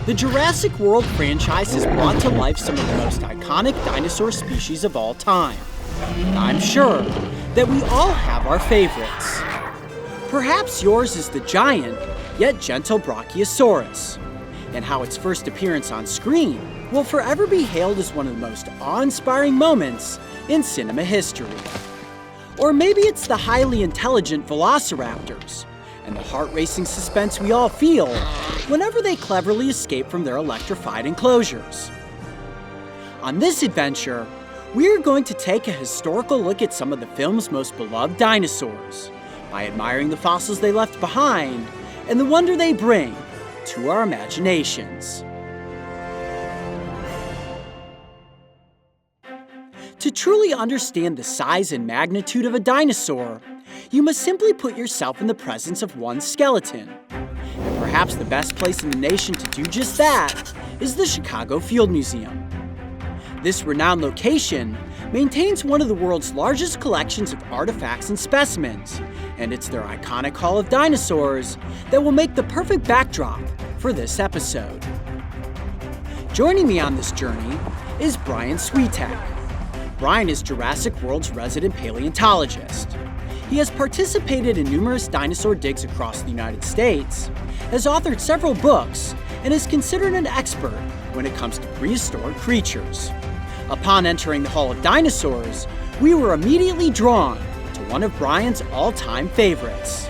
The Jurassic World franchise has brought to life some of the most iconic dinosaur species of all time. And I'm sure that we all have our favorites. Perhaps yours is the giant, yet gentle Brachiosaurus, and how its first appearance on screen will forever be hailed as one of the most awe-inspiring moments in cinema history. Or maybe it's the highly intelligent velociraptors, and the heart-racing suspense we all feel whenever they cleverly escape from their electrified enclosures. On this adventure, we're going to take a historical look at some of the film's most beloved dinosaurs by admiring the fossils they left behind and the wonder they bring to our imaginations. To truly understand the size and magnitude of a dinosaur, you must simply put yourself in the presence of one skeleton. And perhaps the best place in the nation to do just that is the Chicago Field Museum. This renowned location maintains one of the world's largest collections of artifacts and specimens, and it's their iconic Hall of Dinosaurs that will make the perfect backdrop for this episode. Joining me on this journey is Brian Switek. Bryan is Jurassic World's resident paleontologist. He has participated in numerous dinosaur digs across the United States, has authored several books, and is considered an expert when it comes to prehistoric creatures. Upon entering the Hall of Dinosaurs, we were immediately drawn to one of Bryan's all-time favorites.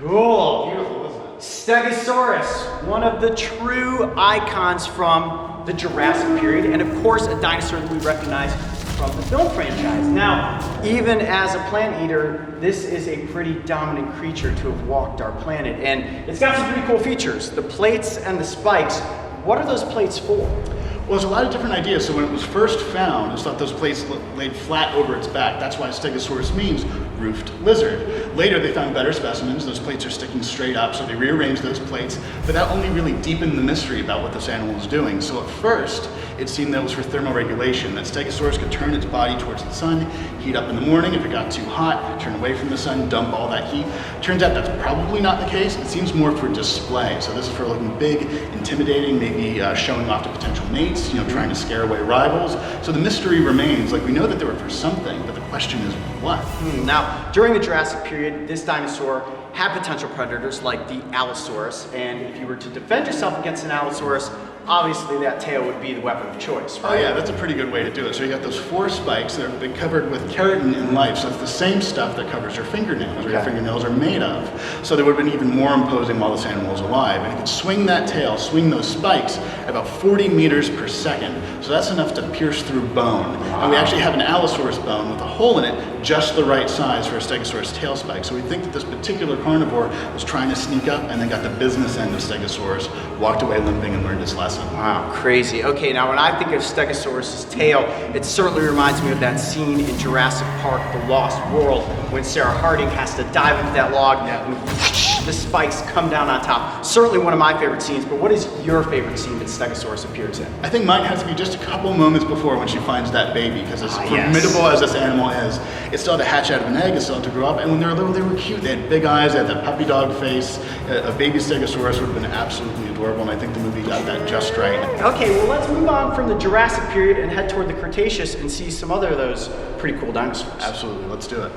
Cool. Beautiful, isn't it? Stegosaurus, one of the true icons from the Jurassic period, and of course a dinosaur that we recognize from the film franchise. Now, even as a plant eater, this is a pretty dominant creature to have walked our planet, and it's got some pretty cool features. The plates and the spikes. What are those plates for? Well, there's a lot of different ideas. So when it was first found, it was thought those plates laid flat over its back. That's why Stegosaurus means roofed lizard. Later, they found better specimens. Those plates are sticking straight up, so they rearranged those plates. But that only really deepened the mystery about what this animal was doing. So at first, it seemed that it was for thermoregulation, that Stegosaurus could turn its body towards the sun, heat up in the morning. If it got too hot, turn away from the sun, dump all that heat. Turns out that's probably not the case. It seems more for display. So this is for looking big, intimidating, maybe showing off to potential mates, trying to scare away rivals. So the mystery remains. Like, we know that they were for something, but the question is what? Now, during the Jurassic period, this dinosaur had potential predators like the Allosaurus, and if you were to defend yourself against an Allosaurus, obviously that tail would be the weapon of choice, right? Oh yeah, that's a pretty good way to do it. So you got those 4 spikes that have been covered with keratin in life. So it's the same stuff that covers your fingernails, or your fingernails are made of. So they would have been even more imposing while this animal was alive. And it could swing that tail, swing those spikes at about 40 meters per second. So that's enough to pierce through bone. Wow. And we actually have an Allosaurus bone with a hole in it, just the right size for a Stegosaurus tail spike. So we think that this particular carnivore was trying to sneak up and then got the business end of Stegosaurus, walked away limping and learned his lesson. Wow, crazy. Okay, now when I think of Stegosaurus' tail, it certainly reminds me of that scene in Jurassic Park, The Lost World, when Sarah Harding has to dive into that log and whoosh, the spikes come down on top. Certainly one of my favorite scenes, but what is your favorite scene that Stegosaurus appears in? I think mine has to be just a couple moments before when she finds that baby, because as formidable as this animal is, it still had to hatch out of an egg, it still had to grow up, and when they were little, they were cute. They had big eyes, they had that puppy dog face. A baby Stegosaurus would have been absolutely adorable, and I think the movie got that just right. Okay, well let's move on from the Jurassic period and head toward the Cretaceous and see some other of those pretty cool dinosaurs. Absolutely, let's do it.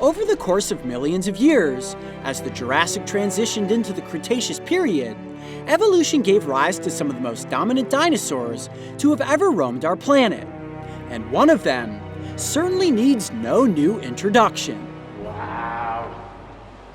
Over the course of millions of years, as the Jurassic transitioned into the Cretaceous period, evolution gave rise to some of the most dominant dinosaurs to have ever roamed our planet. And one of them certainly needs no new introduction. Wow.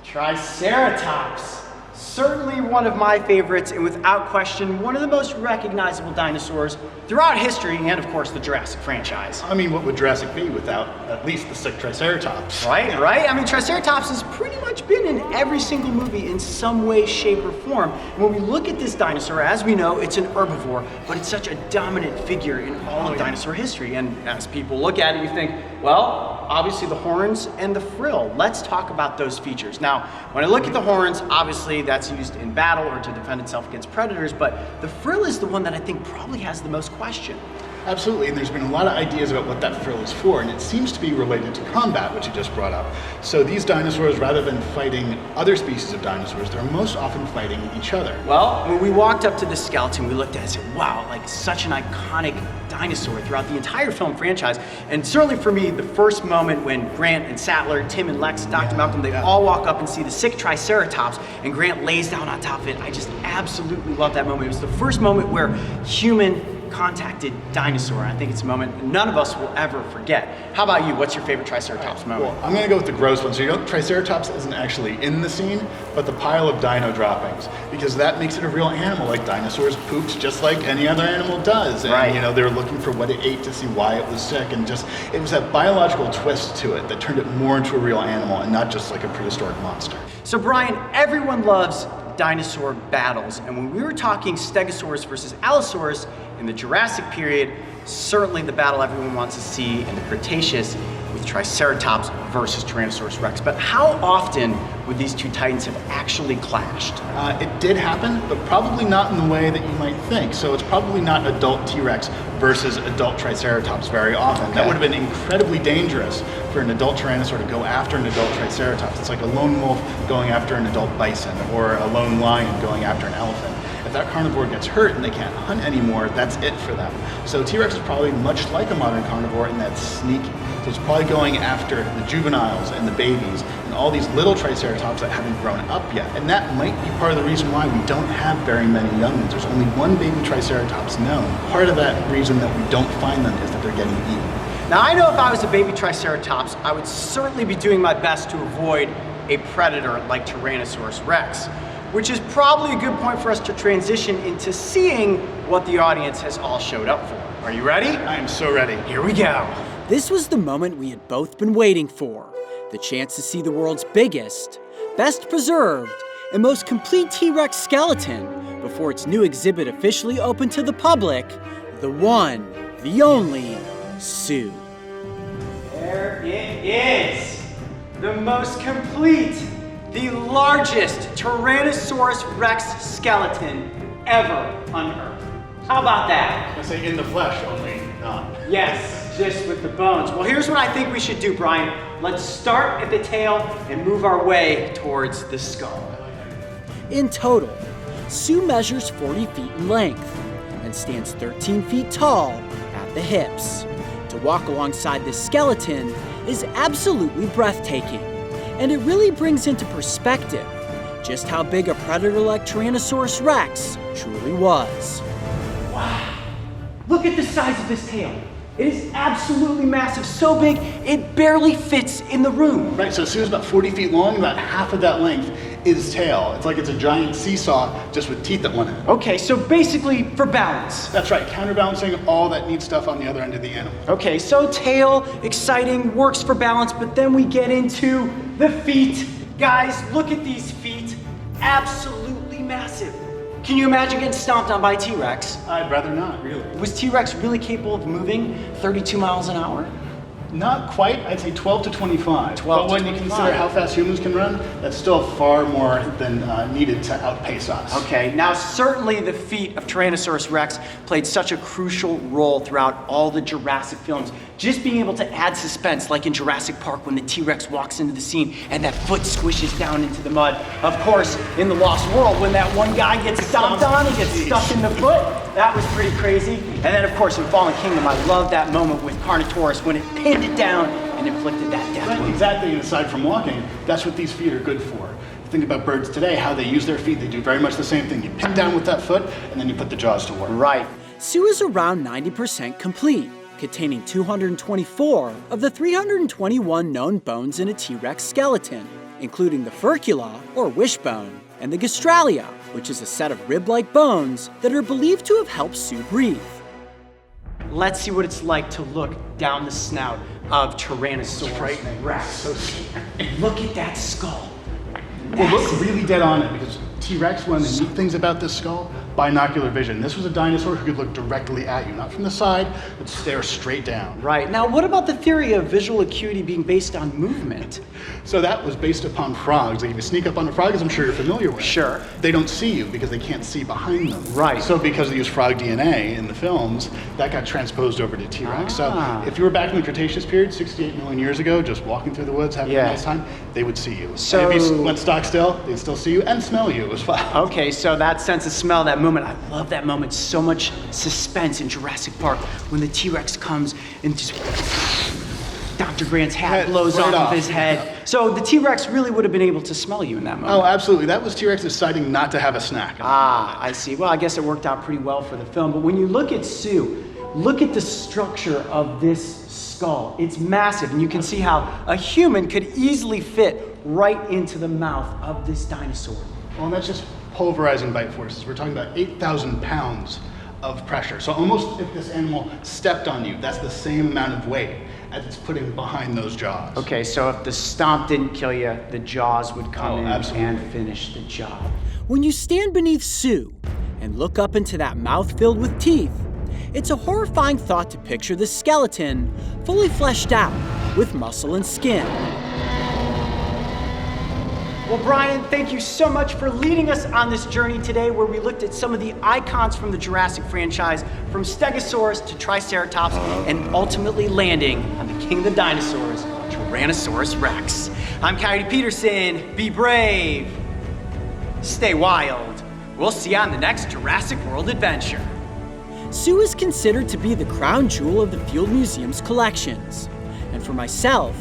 Triceratops. Certainly one of my favorites, and without question, one of the most recognizable dinosaurs throughout history, and of course the Jurassic franchise. I mean, what would Jurassic be without at least the sick Triceratops? Right? I mean, Triceratops has pretty much been in every single movie in some way, shape, or form. And when we look at this dinosaur, as we know, it's an herbivore, but it's such a dominant figure in all of dinosaur history. And as people look at it, you think, well, obviously the horns and the frill. Let's talk about those features. Now, when I look at the horns, obviously that's used in battle or to defend itself against predators, but the frill is the one that I think probably has the most question. Absolutely, and there's been a lot of ideas about what that frill is for, and it seems to be related to combat, which you just brought up. So these dinosaurs, rather than fighting other species of dinosaurs, they're most often fighting each other. Well, when we walked up to the skeleton, we looked at it and said, wow, like such an iconic dinosaur throughout the entire film franchise. And certainly for me, the first moment when Grant and Sattler, Tim and Lex, Dr. Malcolm, they all walk up and see the sick Triceratops, and Grant lays down on top of it. I just absolutely love that moment. It was the first moment where human contacted dinosaur. I think it's a moment none of us will ever forget. How about you? What's your favorite Triceratops moment? Well, I'm gonna go with the gross one. So you know, Triceratops isn't actually in the scene, but the pile of dino droppings, because that makes it a real animal. Like dinosaurs pooped just like any other animal does. And you know, they were looking for what it ate to see why it was sick, and just, it was that biological twist to it that turned it more into a real animal and not just like a prehistoric monster. So Brian, everyone loves dinosaur battles, and when we were talking Stegosaurus versus Allosaurus in the Jurassic period, certainly the battle everyone wants to see in the Cretaceous with Triceratops versus Tyrannosaurus Rex. But how often would these two titans have actually clashed? It did happen, but probably not in the way that you might think. So it's probably not adult T-Rex versus adult Triceratops very often. Okay. That would have been incredibly dangerous for an adult Tyrannosaur to go after an adult Triceratops. It's like a lone wolf going after an adult bison, or a lone lion going after an elephant. If that carnivore gets hurt and they can't hunt anymore, that's it for them. So T-Rex is probably much like a modern carnivore in that sneaky. So it's probably going after the juveniles and the babies and all these little Triceratops that haven't grown up yet. And that might be part of the reason why we don't have very many young ones. There's only one baby Triceratops known. Part of that reason that we don't find them is that they're getting eaten. Now I know if I was a baby Triceratops, I would certainly be doing my best to avoid a predator like Tyrannosaurus Rex, which is probably a good point for us to transition into seeing what the audience has all showed up for. Are you ready? I am so ready. Here we go. This was the moment we had both been waiting for. The chance to see the world's biggest, best preserved, and most complete T-Rex skeleton before its new exhibit officially opened to the public, the one, the only, Sue. There it is. The most complete, the largest Tyrannosaurus Rex skeleton ever unearthed. How about that? I say in the flesh only, not. Yes, just with the bones. Well, here's what I think we should do, Brian. Let's start at the tail and move our way towards the skull. In total, Sue measures 40 feet in length and stands 13 feet tall at the hips. To walk alongside this skeleton is absolutely breathtaking, and it really brings into perspective just how big a predator like Tyrannosaurus Rex truly was. Wow, look at the size of this tail. It is absolutely massive, so big it barely fits in the room. Right, so Sue's about 40 feet long, about half of that length is tail. It's like it's a giant seesaw just with teeth at one end. Okay, so basically for balance. That's right, counterbalancing all that neat stuff on the other end of the animal. Okay, so tail, exciting, works for balance, but then we get into the feet. Guys, look at these feet, absolutely massive. Can you imagine getting stomped on by a T-Rex? I'd rather not, really. Was T-Rex really capable of moving 32 miles an hour? Not quite, I'd say 12 to 25. 12 but to when 25. you consider how fast humans can run, that's still far more than needed to outpace us. Okay, now certainly the feet of Tyrannosaurus Rex played such a crucial role throughout all the Jurassic films. Just being able to add suspense, like in Jurassic Park when the T-Rex walks into the scene and that foot squishes down into the mud. Of course, in the Lost World, when that one guy gets stomped on and gets stuck in the foot, that was pretty crazy. And then of course in Fallen Kingdom, I love that moment with Carnotaurus when it pinned it down and inflicted that death wound. Exactly, and aside from walking, that's what these feet are good for. Think about birds today, how they use their feet. They do very much the same thing. You pin down with that foot, and then you put the jaws to work. Right. Sue is around 90% complete, containing 224 of the 321 known bones in a T-Rex skeleton, including the furcula, or wishbone, and the gastralia, which is a set of rib-like bones that are believed to have helped Sue breathe. Let's see what it's like to look down the snout of Tyrannosaurus Rex. So scary. And look at that skull. Well, look really dead on it, because T-Rex, one of the neat things about this skull, binocular vision. This was a dinosaur who could look directly at you, not from the side, but stare straight down. Right. Now, what about the theory of visual acuity being based on movement? So that was based upon frogs. Like if you sneak up on a frog, as I'm sure you're familiar with, Sure. they don't see you because they can't see behind them. Right. So because they use frog DNA in the films, that got transposed over to T-Rex. Ah. So if you were back in the Cretaceous period, 68 million years ago, just walking through the woods, having Yeah. a nice time, they would see you. So- And if you went stock still, they'd still see you and smell you as well. Okay, so that sense of smell, that moment, I love that moment. So much suspense in Jurassic Park when the T-Rex comes and just Dr. Grant's hat Head blows right off off. his head. So the T-Rex really would have been able to smell you in that moment. Oh, absolutely. That was T-Rex deciding not to have a snack. Ah, I see. Well, I guess it worked out pretty well for the film. But when you look at Sue, look at the structure of this skull. It's massive, and you can see how a human could easily fit right into the mouth of this dinosaur. Well, and that's just pulverizing bite forces. We're talking about 8,000 pounds of pressure. So almost if this animal stepped on you, that's the same amount of weight as it's putting behind those jaws. Okay, so if the stomp didn't kill you, the jaws would come in absolutely. and finish the job. When you stand beneath Sue and look up into that mouth filled with teeth, it's a horrifying thought to picture the skeleton fully fleshed out with muscle and skin. Well, Brian, thank you so much for leading us on this journey today where we looked at some of the icons from the Jurassic franchise, from Stegosaurus to Triceratops, and ultimately landing on the king of the dinosaurs, Tyrannosaurus Rex. I'm Coyote Peterson. Be brave. Stay wild. We'll see you on the next Jurassic World adventure. Sue is considered to be the crown jewel of the Field Museum's collections. And for myself,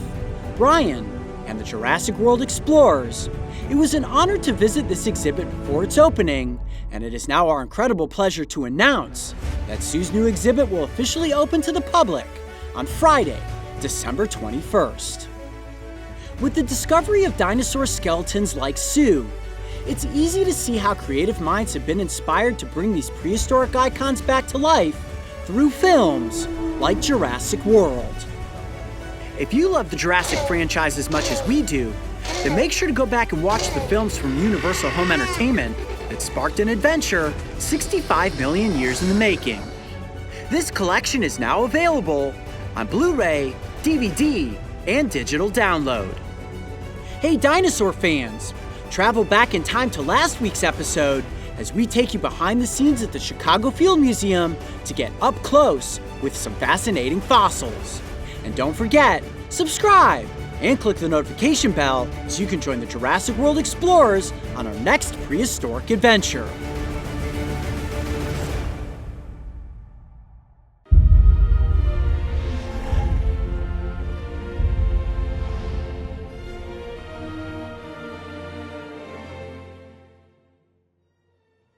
Bryan, and the Jurassic World Explorers, it was an honor to visit this exhibit before its opening, and it is now our incredible pleasure to announce that Sue's new exhibit will officially open to the public on Friday, December 21st. With the discovery of dinosaur skeletons like Sue, it's easy to see how creative minds have been inspired to bring these prehistoric icons back to life through films like Jurassic World. If you love the Jurassic franchise as much as we do, then make sure to go back and watch the films from Universal Home Entertainment that sparked an adventure 65 million years in the making. This collection is now available on Blu-ray, DVD, and digital download. Hey dinosaur fans, travel back in time to last week's episode as we take you behind the scenes at the Chicago Field Museum to get up close with some fascinating fossils. And don't forget, subscribe and click the notification bell so you can join the Jurassic World Explorers on our next prehistoric adventure.